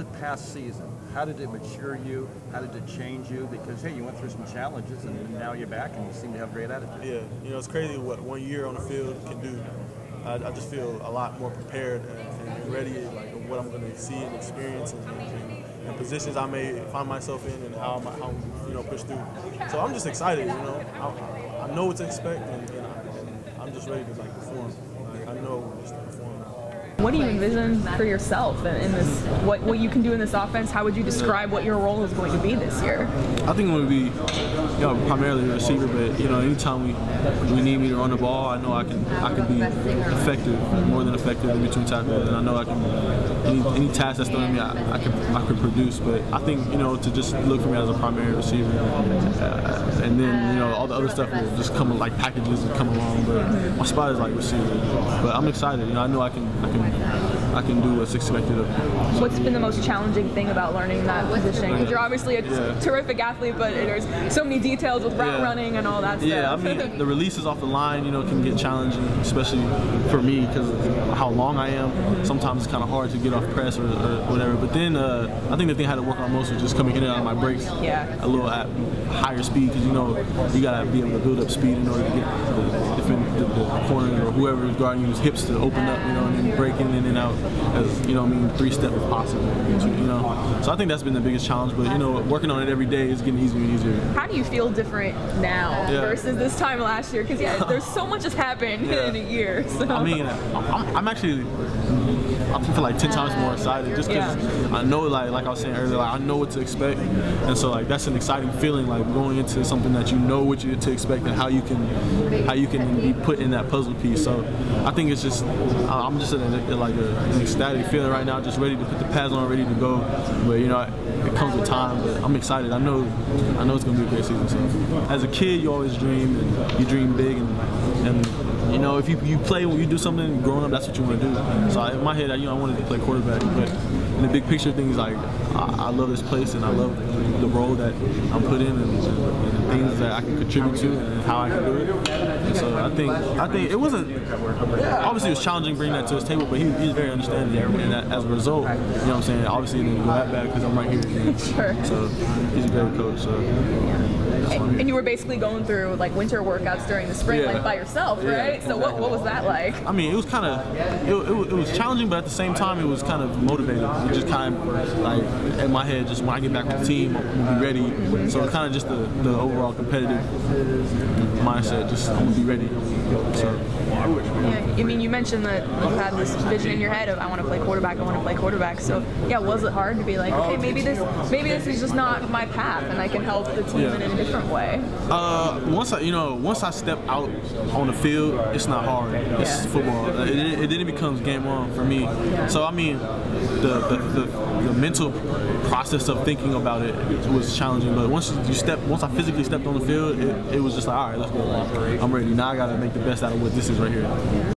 the past season, how did it mature you? How did it change you? Because, hey, you went through some challenges, and now you're back, and you seem to have great attitude. Yeah, you know, it's crazy what 1 year on the field can do. I just feel a lot more prepared and ready, like, of what I'm going to see and experience and positions I may find myself in and how I'm push through. So I'm just excited, you know. I know what to expect, and I'm just ready to, like, perform. Like, I know just to perform. What do you envision for yourself in this? What you can do in this offense? How would you describe what your role is going to be this year? I think I'm going to be, primarily a receiver. But anytime we need me to run the ball, I know I can be effective, more than effective in between tackles, and I know I can. Any task that's thrown at me, I can produce. But I think to just look for me as a primary receiver, and then all the other stuff will just come like packages and come along. But my spot is like receiver. But I'm excited. I know I can do what's expected of me. What's been the most challenging thing about learning that position? Because you're obviously a terrific athlete, but there's so many details with route running and all that stuff. Yeah, I mean, the releases off the line, can get challenging, especially for me because of how long I am. Sometimes it's kind of hard to get off press or whatever. But then I think the thing I had to work on most was just coming in and out of my breaks a little at higher speed because you gotta be able to build up speed in order to get the corner or whoever is guarding you's hips to open up, and then breaking in and out as 3-step if possible. So I think that's been the biggest challenge. But working on it every day is getting easier and easier. How do you feel different now versus this time last year? Because there's so much has happened in a year. So. I mean, I feel like 10 times more excited just because I know, like I was saying earlier, I know what to expect, and so that's an exciting feeling, like going into something that you know what you to expect and how you can be put in that puzzle piece. So I think it's just I'm just in an ecstatic feeling right now, just ready to put the pads on, ready to go. But it comes with time. But I'm excited. I know it's gonna be a great season. So as a kid, you always dream and you dream big and if you play when you do something growing up, that's what you want to do. So in my head, I wanted to play quarterback, but in the big picture things, like I love this place and I love the role that I'm put in and things that I can contribute to and how I can do it. And so I think it wasn't, obviously it was challenging bringing that to his table, but he's very understanding, and as a result, what I'm saying, obviously it didn't go that bad because I'm right here. Sure. So he's a great coach. So. And you were basically going through like winter workouts during the spring, like by yourself, right? So what was that like? I mean, it was kind of it was challenging, but at the same time, it was kind of motivating. It just kind of like in my head, just when I get back on the team, I'm gonna be ready. So kind of just the overall competitive mindset, just I'm gonna be ready. So. Yeah, I mean, you mentioned that you had this vision in your head of I want to play quarterback, I want to play quarterback. So yeah, was it hard to be like, okay, maybe this is just not my path, and I can help the team in a different way? Once I step out on the field, it's not hard. It's football. It then becomes game on for me. So I mean, the mental process of thinking about it was challenging. But once I physically stepped on the field, it was just like, all right, let's go. I'm ready. Now I got to make the best out of what this is right here.